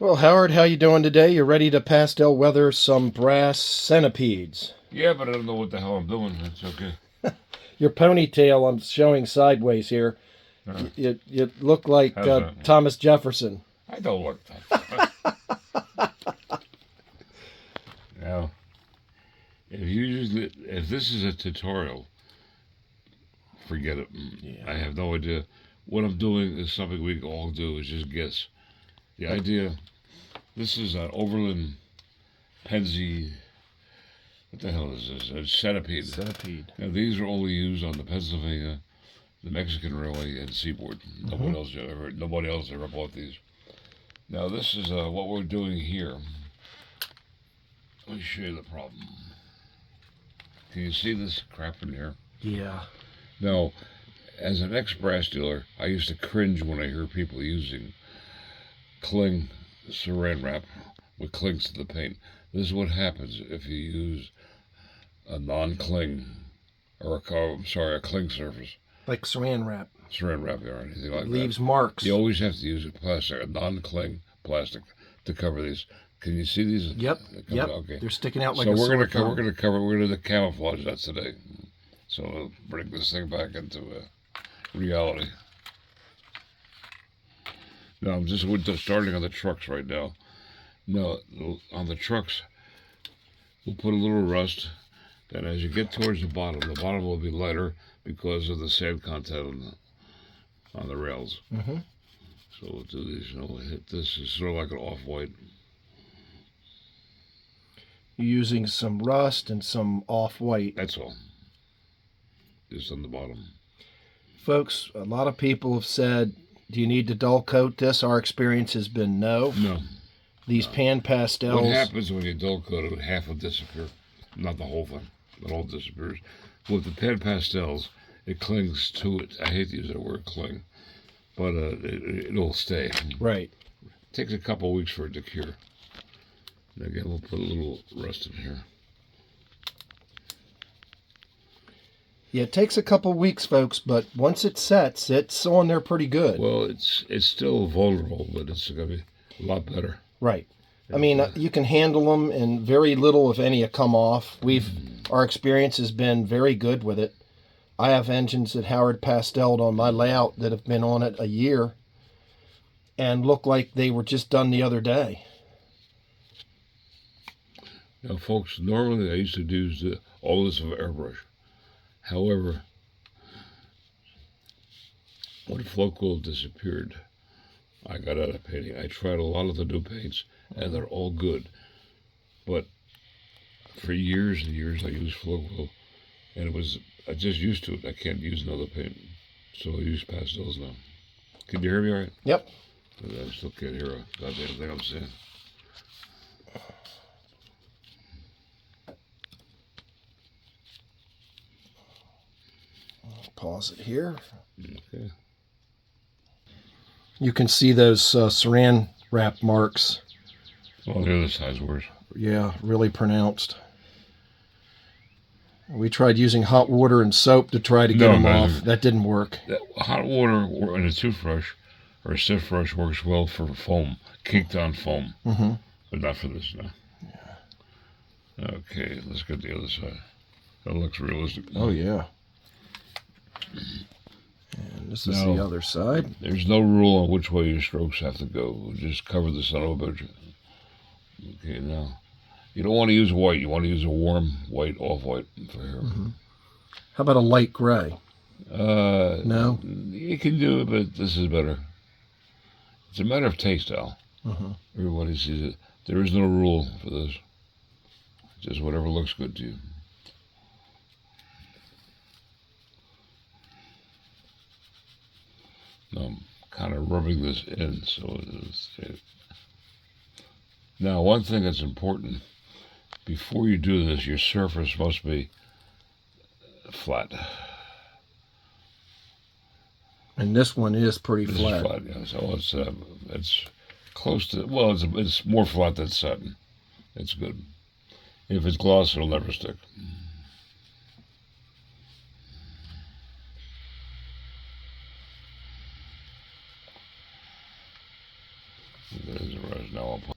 Well, Howard, how you doing today? You ready to pastel weather some brass centipedes? Yeah, but I don't know what the hell I'm doing. It's okay. Your ponytail I'm showing sideways here. Uh, You look like how's that? Thomas Jefferson. I don't look that. Now, if this is a tutorial, forget it. Yeah. I have no idea. What I'm doing is something we can all do is just guess. The idea. This is an Overland Penzi. What the hell is this? A centipede. Centipede. Now these are only used on the Pennsylvania, the Mexican Railway, and Seaboard. Nobody else ever bought these. Now this is what we're doing here. Let me show you the problem. Can you see this crap in here? Yeah. Now, as an ex-brass dealer, I used to cringe when I hear people using cling saran wrap with clings to the paint. This is what happens if you use a non-cling or a cling surface. Like saran wrap. Saran wrap or anything like that. Leaves marks. You always have to use a non-cling plastic to cover these. Can you see these? Yep. Okay. They're sticking out like so a we're sore gonna do the camouflage that today. So we'll bring this thing back into reality. Now I'm just starting on the trucks right now. Now on the trucks, we'll put a little rust. Then as you get towards the bottom will be lighter because of the sand content on the rails. Mm-hmm. So we'll do these. We'll hit this. It's sort of like an off-white. You're using some rust and some off-white. That's all. Just on the bottom. Folks, a lot of people have said, do you need to dull coat this? Our experience has been no. No. These pan pastels. What happens when you dull coat it? Half will disappear. Not the whole thing. It all disappears. With the pan pastels, it clings to it. I hate to use that word cling, but it'll stay. Right. It takes a couple weeks for it to cure. And again, we'll put a little rust in here. Yeah, it takes a couple weeks, folks, but once it sets, it's on there pretty good. Well, it's still vulnerable, but it's going to be a lot better. Right. I mean, you can handle them, and very little, if any, have come off. Our experience has been very good with it. I have engines that Howard pasteled on my layout that have been on it a year and look like they were just done the other day. Now, folks, normally I used to do all this with airbrush. However, when float cool disappeared, I got out of painting. I tried a lot of the new paints, and they're all good. But for years and years, I used float cool, and I just used to it. I can't use another paint, so I use pastels now. Can you hear me all right? Yep. I still can't hear a goddamn thing I'm saying. Pause it here. Okay. You can see those saran wrap marks. Well, the other side's worse. Yeah, really pronounced. We tried using hot water and soap to try to get them off. That didn't work. Hot water in a toothbrush or a stiff brush works well for foam, kinked on foam, but not for this now. Yeah. Okay, let's get the other side. That looks realistic. Oh, yeah. And this is the other side. There's no rule on which way your strokes have to go. We'll just cover the son of a bitch. Okay, now, you don't want to use white. You want to use a warm white, off-white for here. How about a light gray? No? You can do it, but this is better. It's a matter of taste, Al. Everybody sees it. There is no rule for this. Just whatever looks good to you. Now I'm kind of rubbing this in, so now one thing that's important, before you do this, your surface must be flat. And this one is pretty flat. Is flat, yeah. So it's close to, well, it's more flat than satin. It's good. If it's gloss, it'll never stick. There's a rest. Now I'll put.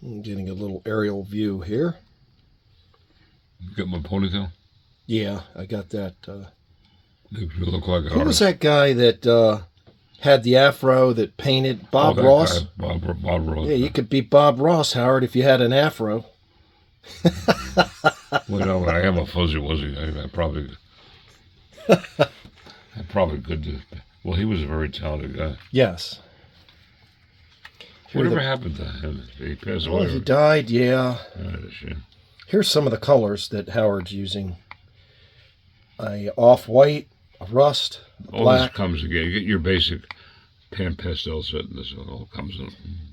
I'm getting a little aerial view here. You got my ponytail? Yeah, I got that. Makes me look like an Who was artist. that guy that had the afro that painted Bob that Ross? guy, Bob Ross. Yeah, you could be Bob Ross, Howard, if you had an afro. Well, no, I am a fuzzy wuzzy. I probably could do. Well, he was a very talented guy. Yes. Whatever happened to him? He passed Well, away. he died, yeah. That's a shame. Here's some of the colors that Howard's using. A off-white, a rust, a All black. this comes again. You get your basic pan pastel set, and this all comes in.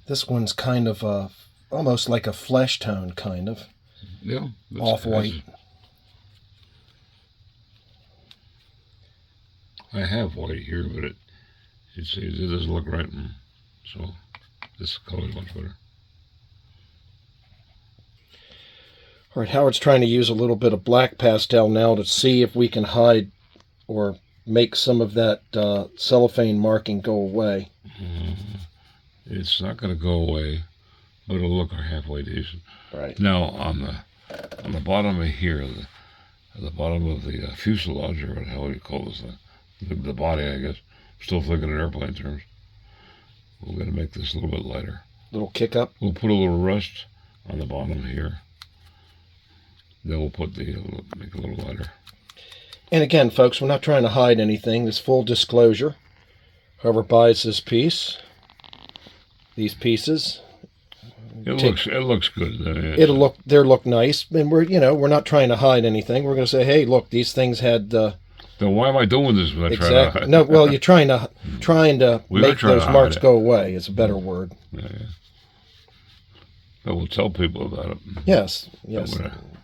This one's kind of almost like a flesh tone, kind of. Yeah. Off-white. I have white here, but it doesn't look right. So this color is much better. All right, Howard's trying to use a little bit of black pastel now to see if we can hide or make some of that cellophane marking go away. It's not going to go away, but it'll look halfway decent. Right. Now on the bottom of here, at the bottom of the fuselage, or how do you call this? The body, I guess. Still thinking in airplane terms. We're going to make this a little bit lighter. Little kick up. We'll put a little rust on the bottom here. Then we'll make it a little lighter. And again, folks, we're not trying to hide anything. This full disclosure. Whoever buys this piece, these pieces, It looks good. They'll look nice, and we're not trying to hide anything. We're going to say, hey, look, these things had. Then why am I doing this? When Exactly. No, well, you're trying to make those marks go away. It's a better word. Yeah. But we'll tell people about it. Yes.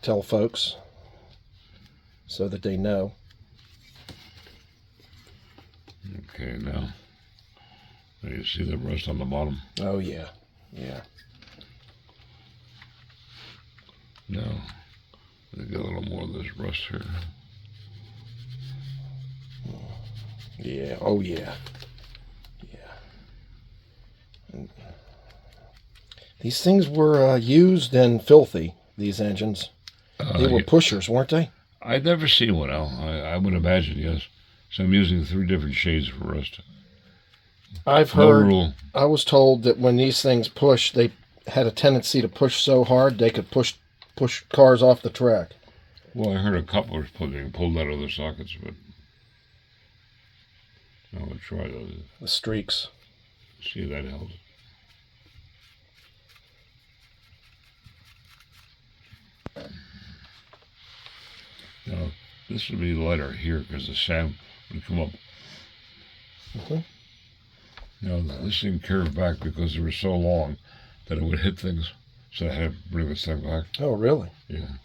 Tell folks so that they know. Okay, now you see the rust on the bottom. Oh yeah. Now let me get a little more of this rust here. Yeah. Oh yeah. These things were used and filthy. These engines. They were pushers, weren't they? I've never seen one, Al. I would imagine, yes. So I'm using 3 different shades for rust. I've heard. I was told that when these things push, they had a tendency to push so hard they could push cars off the track. Well, I heard a couplers being pulled out of their sockets, but I'm going to try those. The streaks. See if that helps. Now, this would be lighter here because the sand would come up. Now, this thing curved back because it was so long that it would hit things, so I had to bring this thing back. Oh, really? Yeah.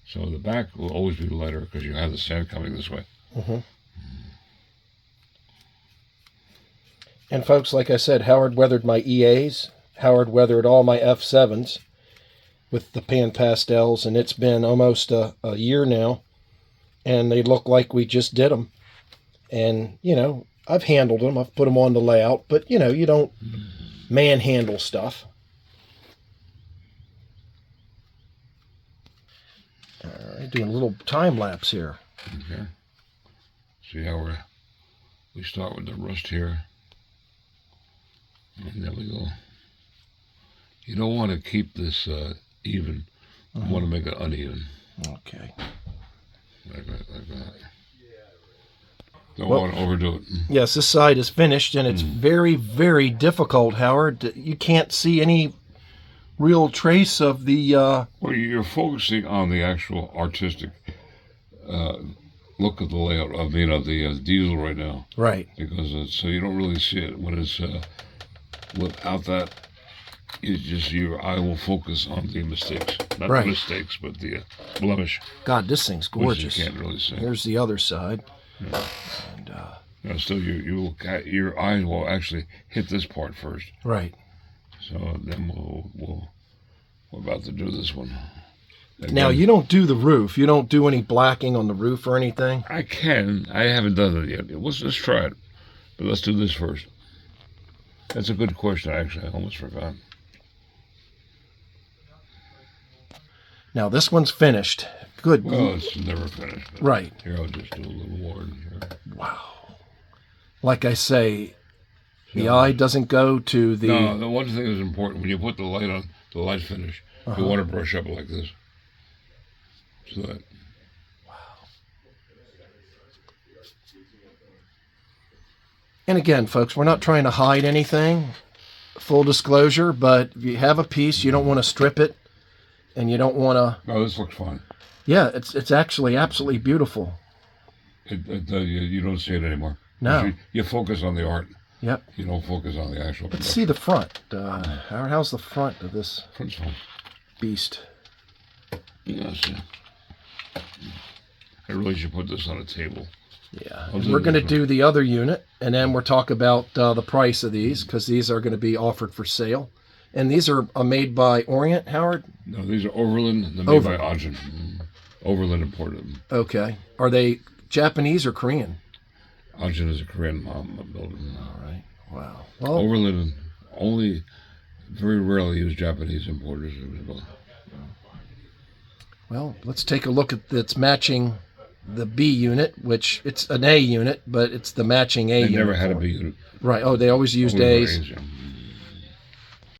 So the back will always be lighter because you have the sand coming this way. And folks, like I said, Howard weathered my EAs. Howard weathered all my F7s with the pan pastels, and it's been almost a year now, and they look like we just did them. And, I've handled them. I've put them on the layout, but, you don't manhandle stuff. All right, doing a little time lapse here. Okay. See how we start with the rust here. And there we go. You don't want to keep this even. You want to make it uneven. Okay. Like that. Don't want to overdo it. Yes, this side is finished, and it's very, very difficult, Howard. You can't see any real trace of the... Well, you're focusing on the actual artistic look of the layout, of the diesel right now. Right. Because so you don't really see it. When it's without that, your eye will focus on the mistakes. Not the mistakes, but the blemish. God, this thing's gorgeous. Which you can't really see. Here's the other side. Yeah. And still, your eyes will actually hit this part first. Right. So then we're about to do this one. Again, now, you don't do the roof. You don't do any blacking on the roof or anything? I can. I haven't done it yet. Let's try it. But let's do this first. That's a good question. Actually, I almost forgot. Now this one's finished. Good. Well, it's never finished. But Right. Here, I'll just do a little more in here. Wow. Like I say, the Yeah. eye doesn't go to the... No, the one thing that's important, when you put the light on, the light finish, you want to brush up like this. So that... And again, folks, we're not trying to hide anything, full disclosure, but if you have a piece, you don't want to strip it, and you don't want to... No, this looks fine. Yeah, it's actually absolutely beautiful. You don't see it anymore. No. You focus on the art. Yep. You don't focus on the actual Let's production. see the front. How's the front of this Front's fine. beast? Yes. I really should put this on a table. Yeah, I'll and do we're going to this do the other unit, and then we'll talk about the price of these, because these are going to be offered for sale. And these are made by Orient, Howard? No, these are Overland. They're made by Ogden. Overland imported them. Okay. Are they Japanese or Korean? Ogden is a Korean builder. All right. Wow. Well, Overland only very rarely use Japanese importers. well, let's take a look at that's matching the B unit, which it's an A unit, but it's the matching A They unit. never had a B unit. Right. Oh, they always used Always A's. A's, yeah.